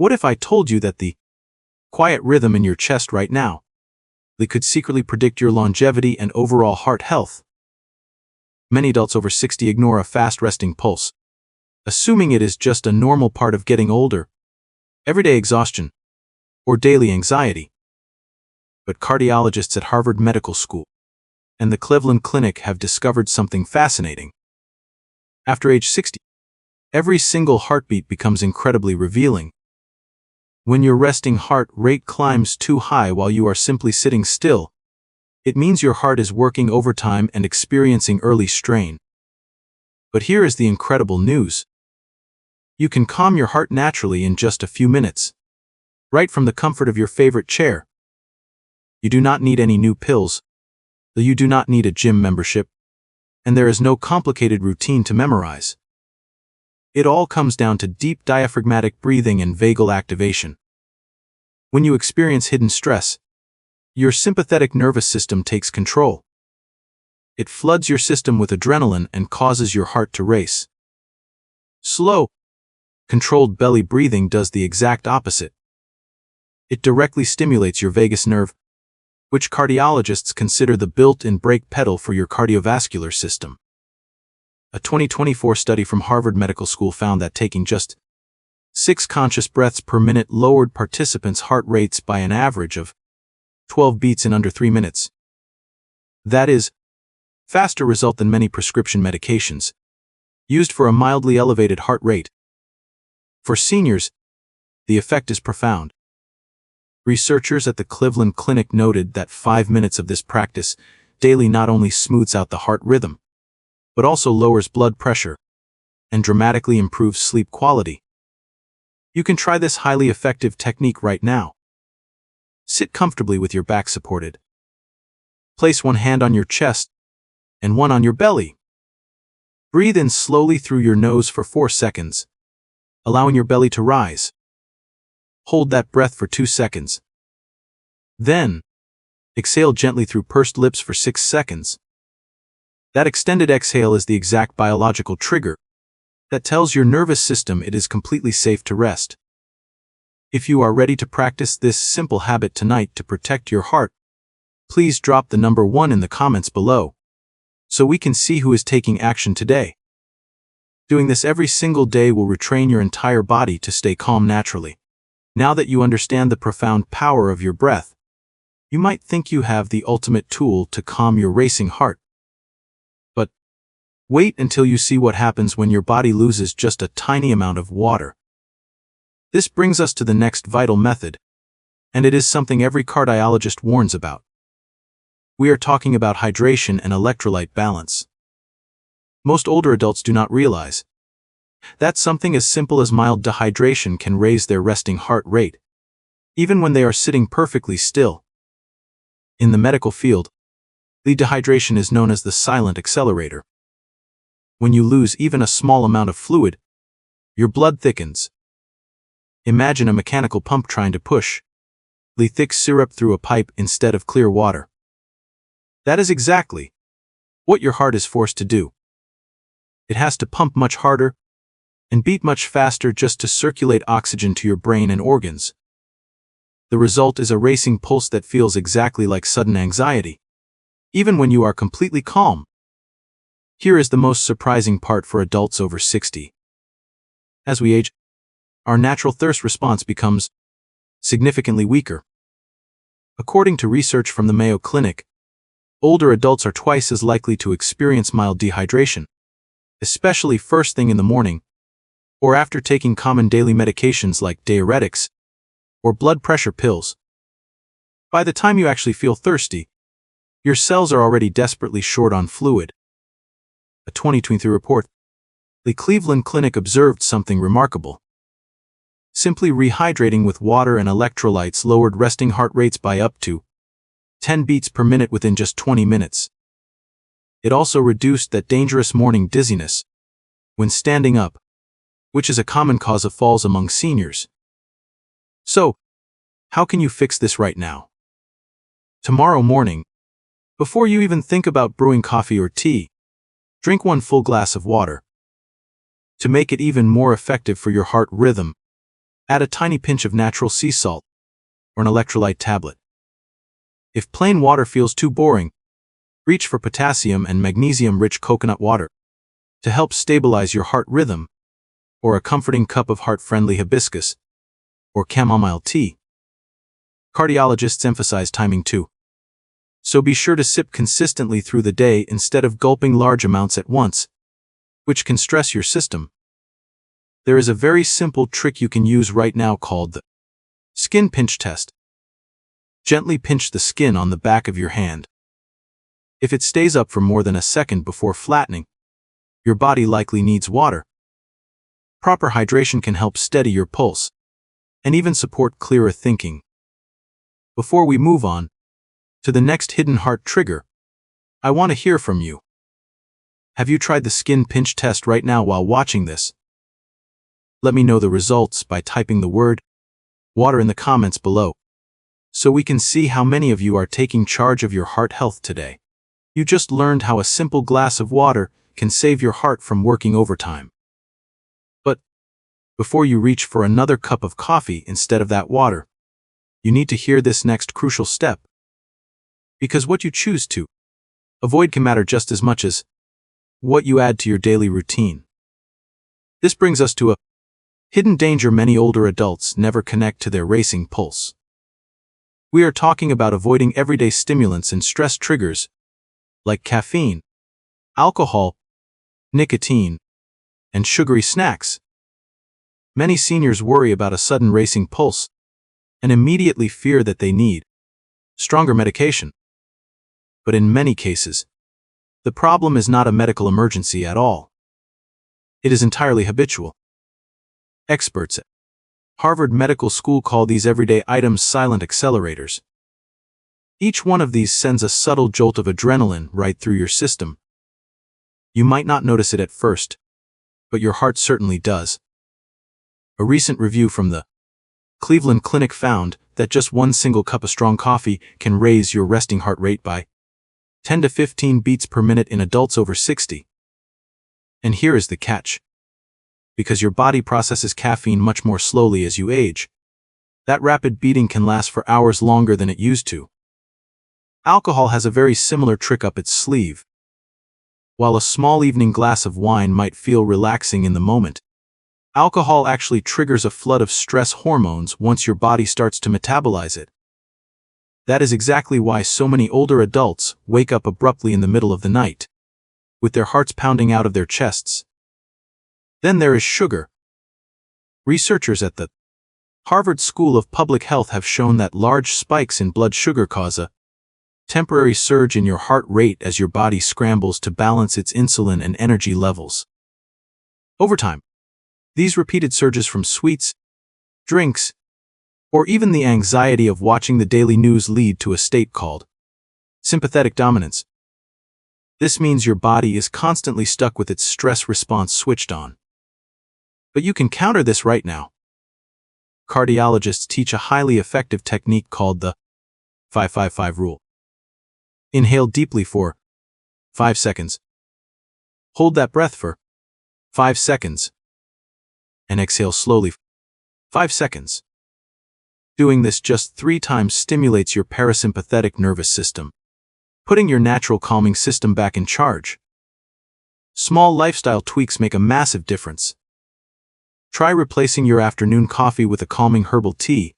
What if I told you that the quiet rhythm in your chest right now could secretly predict your longevity and overall heart health? Many adults over 60 ignore a fast resting pulse, assuming it is just a normal part of getting older, everyday exhaustion, or daily anxiety. But cardiologists at Harvard Medical School and the Cleveland Clinic have discovered something fascinating. After age 60, every single heartbeat becomes incredibly revealing. When your resting heart rate climbs too high while you are simply sitting still, it means your heart is working overtime and experiencing early strain. But here is the incredible news. You can calm your heart naturally in just a few minutes, right from the comfort of your favorite chair. You do not need any new pills, you do not need a gym membership, and there is no complicated routine to memorize. It all comes down to deep diaphragmatic breathing and vagal activation. When you experience hidden stress, your sympathetic nervous system takes control. It floods your system with adrenaline and causes your heart to race. Slow, controlled belly breathing does the exact opposite. It directly stimulates your vagus nerve, which cardiologists consider the built-in brake pedal for your cardiovascular system. A 2024 study from Harvard Medical School found that taking just 6 conscious breaths per minute lowered participants' heart rates by an average of 12 beats in under 3 minutes. That is, faster result than many prescription medications used for a mildly elevated heart rate. For seniors, the effect is profound. Researchers at the Cleveland Clinic noted that 5 minutes of this practice daily not only smooths out the heart rhythm, but also lowers blood pressure and dramatically improves sleep quality. You can try this highly effective technique right now. Sit comfortably with your back supported. Place one hand on your chest and one on your belly. Breathe in slowly through your nose for 4 seconds, allowing your belly to rise. Hold that breath for 2 seconds. Then, exhale gently through pursed lips for 6 seconds. That extended exhale is the exact biological trigger that tells your nervous system it is completely safe to rest. If you are ready to practice this simple habit tonight to protect your heart, please drop the number 1 in the comments below, so we can see who is taking action today. Doing this every single day will retrain your entire body to stay calm naturally. Now that you understand the profound power of your breath, you might think you have the ultimate tool to calm your racing heart. But wait until you see what happens when your body loses just a tiny amount of water. This brings us to the next vital method, and it is something every cardiologist warns about. We are talking about hydration and electrolyte balance. Most older adults do not realize that something as simple as mild dehydration can raise their resting heart rate, even when they are sitting perfectly still. In the medical field, the dehydration is known as the silent accelerator. When you lose even a small amount of fluid, your blood thickens. Imagine a mechanical pump trying to push the thick syrup through a pipe instead of clear water. That is exactly what your heart is forced to do. It has to pump much harder and beat much faster just to circulate oxygen to your brain and organs. The result is a racing pulse that feels exactly like sudden anxiety, even when you are completely calm. Here is the most surprising part for adults over 60. As we age, our natural thirst response becomes significantly weaker. According to research from the Mayo Clinic, older adults are twice as likely to experience mild dehydration, especially first thing in the morning, or after taking common daily medications like diuretics or blood pressure pills. By the time you actually feel thirsty, your cells are already desperately short on fluid. A 2023 report, the Cleveland Clinic observed something remarkable. Simply rehydrating with water and electrolytes lowered resting heart rates by up to 10 beats per minute within just 20 minutes. It also reduced that dangerous morning dizziness when standing up, which is a common cause of falls among seniors. So, how can you fix this right now? Tomorrow morning, before you even think about brewing coffee or tea, drink 1 full glass of water. To make it even more effective for your heart rhythm, Add a tiny pinch of natural sea salt or an electrolyte tablet. If plain water feels too boring, reach for potassium and magnesium-rich coconut water to help stabilize your heart rhythm, or a comforting cup of heart-friendly hibiscus or chamomile tea. Cardiologists emphasize timing too, so be sure to sip consistently through the day instead of gulping large amounts at once, which can stress your system. There is a very simple trick you can use right now called the skin pinch test. Gently pinch the skin on the back of your hand. If it stays up for more than a second before flattening, your body likely needs water. Proper hydration can help steady your pulse and even support clearer thinking. Before we move on to the next hidden heart trigger, I want to hear from you. Have you tried the skin pinch test right now while watching this? Let me know the results by typing the word water in the comments below, so we can see how many of you are taking charge of your heart health today. You just learned how a simple glass of water can save your heart from working overtime. But before you reach for another cup of coffee instead of that water, you need to hear this next crucial step. Because what you choose to avoid can matter just as much as what you add to your daily routine. This brings us to a hidden danger many older adults never connect to their racing pulse. We are talking about avoiding everyday stimulants and stress triggers like caffeine, alcohol, nicotine, and sugary snacks. Many seniors worry about a sudden racing pulse and immediately fear that they need stronger medication. But in many cases, the problem is not a medical emergency at all. It is entirely habitual. Experts at Harvard Medical School call these everyday items silent accelerators. Each one of these sends a subtle jolt of adrenaline right through your system. You might not notice it at first, but your heart certainly does. A recent review from the Cleveland Clinic found that just one single cup of strong coffee can raise your resting heart rate by 10 to 15 beats per minute in adults over 60. And here is the catch. Because your body processes caffeine much more slowly as you age, that rapid beating can last for hours longer than it used to. Alcohol has a very similar trick up its sleeve. While a small evening glass of wine might feel relaxing in the moment, alcohol actually triggers a flood of stress hormones once your body starts to metabolize it. That is exactly why so many older adults wake up abruptly in the middle of the night, with their hearts pounding out of their chests. Then there is sugar. Researchers at the Harvard School of Public Health have shown that large spikes in blood sugar cause a temporary surge in your heart rate as your body scrambles to balance its insulin and energy levels. Over time, these repeated surges from sweets, drinks, or even the anxiety of watching the daily news lead to a state called sympathetic dominance. This means your body is constantly stuck with its stress response switched on. But you can counter this right now. Cardiologists teach a highly effective technique called the 5-5-5 rule. Inhale deeply for 5 seconds. Hold that breath for 5 seconds. And exhale slowly 5 seconds. Doing this just 3 times stimulates your parasympathetic nervous system, putting your natural calming system back in charge. Small lifestyle tweaks make a massive difference. Try replacing your afternoon coffee with a calming herbal tea,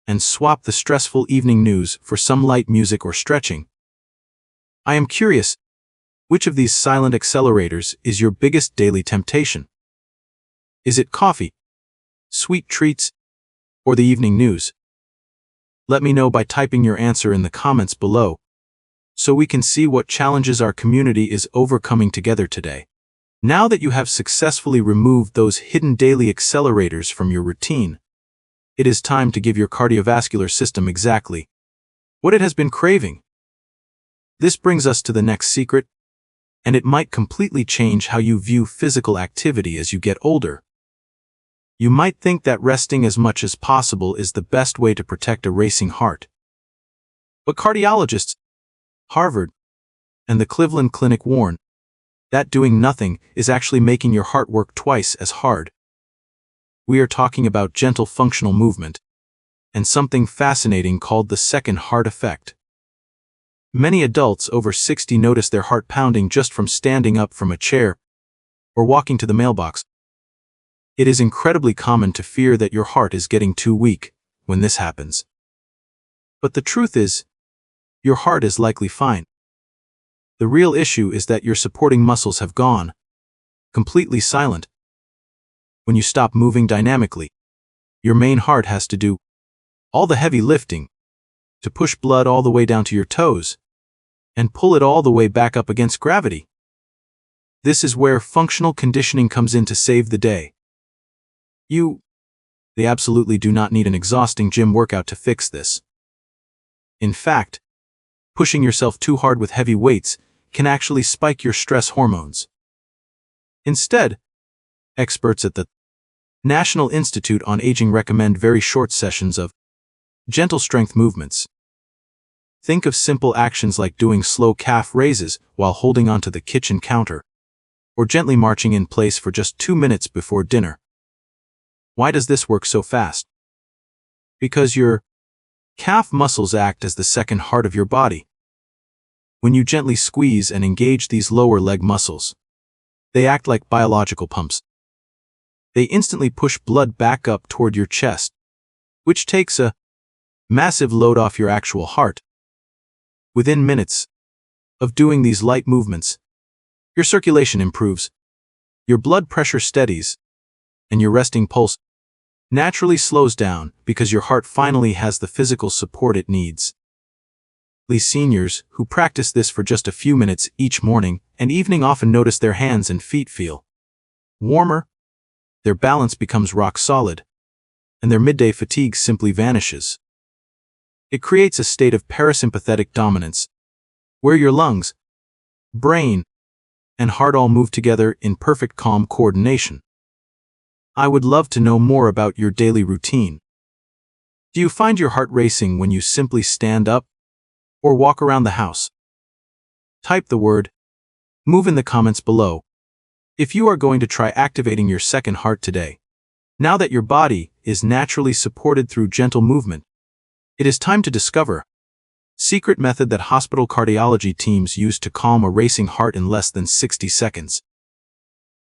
and swap the stressful evening news for some light music or stretching. I am curious, which of these silent accelerators is your biggest daily temptation? Is it coffee, sweet treats, or the evening news? Let me know by typing your answer in the comments below, so we can see what challenges our community is overcoming together today. Now that you have successfully removed those hidden daily accelerators from your routine, it is time to give your cardiovascular system exactly what it has been craving. This brings us to the next secret, and it might completely change how you view physical activity as you get older. You might think that resting as much as possible is the best way to protect a racing heart. But cardiologists, Harvard, and the Cleveland Clinic warn that doing nothing is actually making your heart work twice as hard. We are talking about gentle functional movement and something fascinating called the second heart effect. Many adults over 60 notice their heart pounding just from standing up from a chair or walking to the mailbox. It is incredibly common to fear that your heart is getting too weak when this happens. But the truth is, your heart is likely fine. The real issue is that your supporting muscles have gone completely silent. When you stop moving dynamically, your main heart has to do all the heavy lifting to push blood all the way down to your toes and pull it all the way back up against gravity. This is where functional conditioning comes in to save the day. They absolutely do not need an exhausting gym workout to fix this. In fact, pushing yourself too hard with heavy weights can actually spike your stress hormones. Instead, experts at the National Institute on Aging recommend very short sessions of gentle strength movements. Think of simple actions like doing slow calf raises while holding onto the kitchen counter, or gently marching in place for just 2 minutes before dinner. Why does this work so fast? Because your calf muscles act as the second heart of your body. When you gently squeeze and engage these lower leg muscles, they act like biological pumps. They instantly push blood back up toward your chest, which takes a massive load off your actual heart. Within minutes of doing these light movements, your circulation improves, your blood pressure steadies, and your resting pulse naturally slows down because your heart finally has the physical support it needs. Seniors who practice this for just a few minutes each morning and evening often notice their hands and feet feel warmer, their balance becomes rock solid, and their midday fatigue simply vanishes. It creates a state of parasympathetic dominance, where your lungs, brain, and heart all move together in perfect calm coordination. I would love to know more about your daily routine. Do you find your heart racing when you simply stand up or walk around the house? Type the word "move" in the comments below if you are going to try activating your second heart today. Now that your body is naturally supported through gentle movement, it is time to discover the secret method that hospital cardiology teams use to calm a racing heart in less than 60 seconds.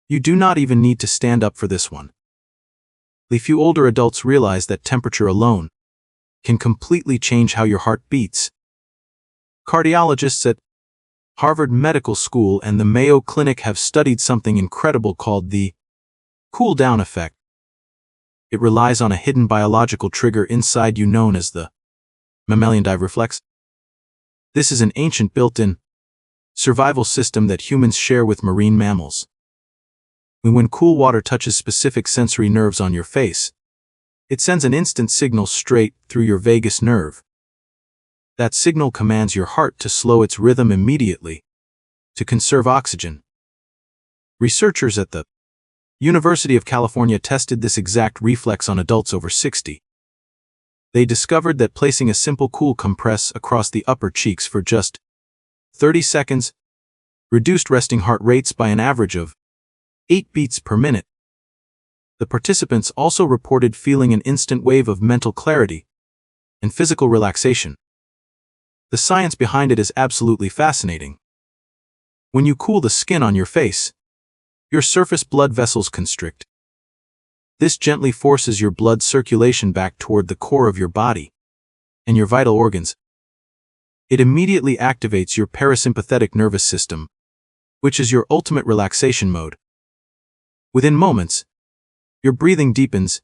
You do not even need to stand up for this one. Few older adults realize that temperature alone can completely change how your heart beats. Cardiologists at Harvard Medical School and the Mayo Clinic have studied something incredible called the cool-down effect. It relies on a hidden biological trigger inside you known as the mammalian dive reflex. This is an ancient built-in survival system that humans share with marine mammals. When cool water touches specific sensory nerves on your face, it sends an instant signal straight through your vagus nerve. That signal commands your heart to slow its rhythm immediately to conserve oxygen. Researchers at the University of California tested this exact reflex on adults over 60. They discovered that placing a simple cool compress across the upper cheeks for just 30 seconds reduced resting heart rates by an average of 8 beats per minute. The participants also reported feeling an instant wave of mental clarity and physical relaxation. The science behind it is absolutely fascinating. When you cool the skin on your face, your surface blood vessels constrict. This gently forces your blood circulation back toward the core of your body and your vital organs. It immediately activates your parasympathetic nervous system, which is your ultimate relaxation mode. Within moments, your breathing deepens,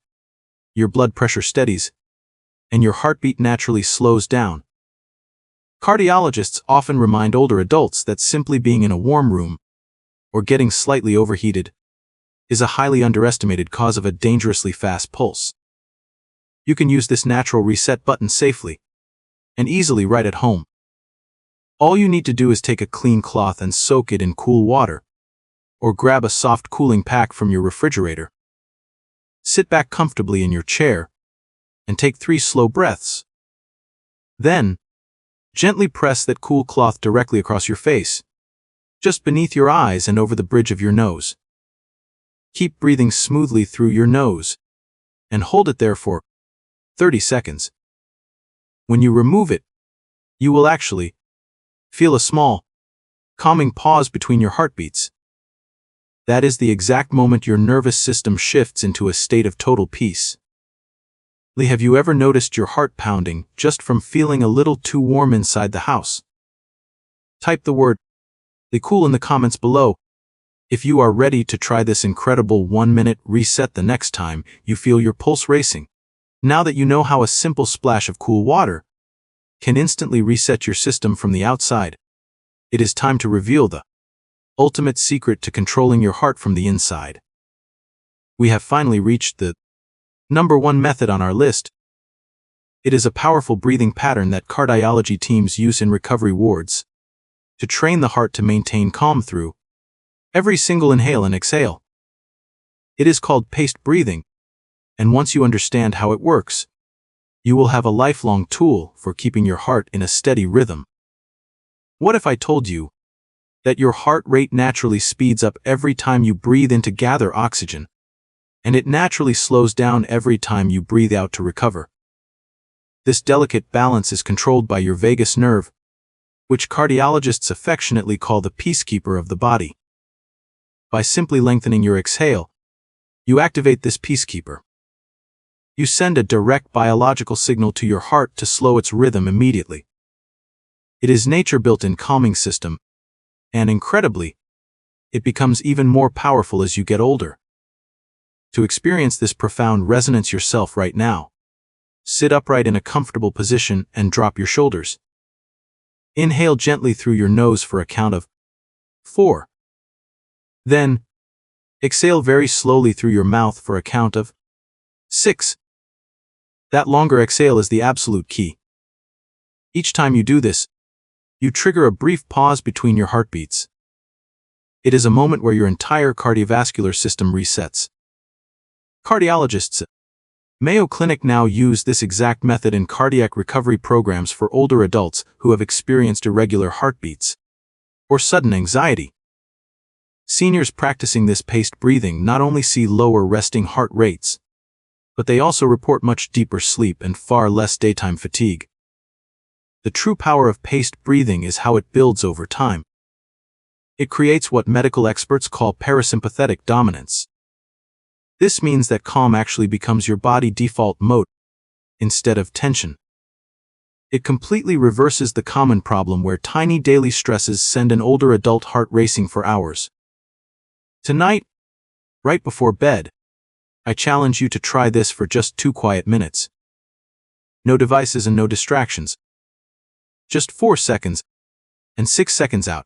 your blood pressure steadies, and your heartbeat naturally slows down. Cardiologists often remind older adults that simply being in a warm room or getting slightly overheated is a highly underestimated cause of a dangerously fast pulse. You can use this natural reset button safely and easily right at home. All you need to do is take a clean cloth and soak it in cool water, or grab a soft cooling pack from your refrigerator. Sit back comfortably in your chair and take 3 slow breaths. Then, gently press that cool cloth directly across your face, just beneath your eyes and over the bridge of your nose. Keep breathing smoothly through your nose, and hold it there for 30 seconds. When you remove it, you will actually feel a small, calming pause between your heartbeats. That is the exact moment your nervous system shifts into a state of total peace. Have you ever noticed your heart pounding just from feeling a little too warm inside the house? Type the word cool in the comments below if you are ready to try this incredible 1-minute reset the next time you feel your pulse racing. Now that you know how a simple splash of cool water can instantly reset your system from the outside, it is time to reveal the ultimate secret to controlling your heart from the inside. We have finally reached the number 1 method on our list. It is a powerful breathing pattern that cardiology teams use in recovery wards to train the heart to maintain calm through every single inhale and exhale. It is called paced breathing, and once you understand how it works, you will have a lifelong tool for keeping your heart in a steady rhythm. What if I told you that your heart rate naturally speeds up every time you breathe in to gather oxygen, and it naturally slows down every time you breathe out to recover? This delicate balance is controlled by your vagus nerve, which cardiologists affectionately call the peacekeeper of the body. By simply lengthening your exhale, you activate this peacekeeper. You send a direct biological signal to your heart to slow its rhythm immediately. It is nature's built-in calming system, and incredibly, it becomes even more powerful as you get older. To experience this profound resonance yourself right now, sit upright in a comfortable position and drop your shoulders. Inhale gently through your nose for a count of 4. Then, exhale very slowly through your mouth for a count of 6. That longer exhale is the absolute key. Each time you do this, you trigger a brief pause between your heartbeats. It is a moment where your entire cardiovascular system resets. Cardiologists at Mayo Clinic now use this exact method in cardiac recovery programs for older adults who have experienced irregular heartbeats or sudden anxiety. Seniors practicing this paced breathing not only see lower resting heart rates, but they also report much deeper sleep and far less daytime fatigue. The true power of paced breathing is how it builds over time. It creates what medical experts call parasympathetic dominance. This means that calm actually becomes your body default mode instead of tension. It completely reverses the common problem where tiny daily stresses send an older adult heart racing for hours. Tonight, right before bed, I challenge you to try this for just 2 quiet minutes. No devices and no distractions. Just 4 seconds and 6 seconds out.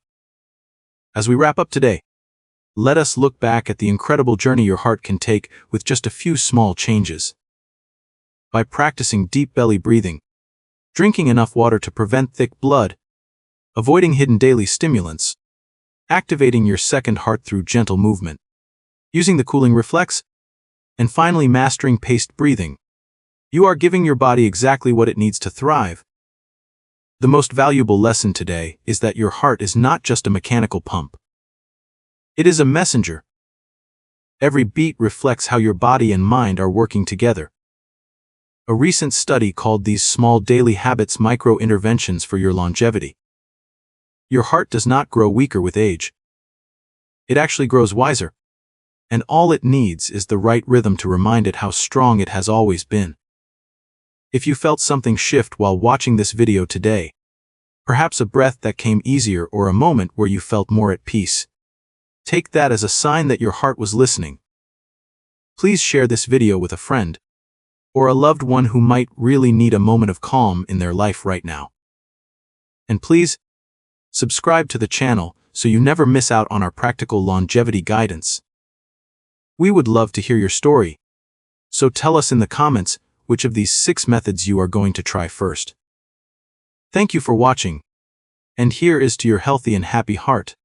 As we wrap up today, let us look back at the incredible journey your heart can take with just a few small changes. By practicing deep belly breathing, drinking enough water to prevent thick blood, avoiding hidden daily stimulants, activating your second heart through gentle movement, using the cooling reflex, and finally mastering paced breathing, you are giving your body exactly what it needs to thrive. The most valuable lesson today is that your heart is not just a mechanical pump. It is a messenger. Every beat reflects how your body and mind are working together. A recent study called these small daily habits micro-interventions for your longevity. Your heart does not grow weaker with age. It actually grows wiser. And all it needs is the right rhythm to remind it how strong it has always been. If you felt something shift while watching this video today, perhaps a breath that came easier or a moment where you felt more at peace, take that as a sign that your heart was listening. Please share this video with a friend or a loved one who might really need a moment of calm in their life right now. And please, subscribe to the channel so you never miss out on our practical longevity guidance. We would love to hear your story, so tell us in the comments which of these 6 methods you are going to try first. Thank you for watching, and here is to your healthy and happy heart.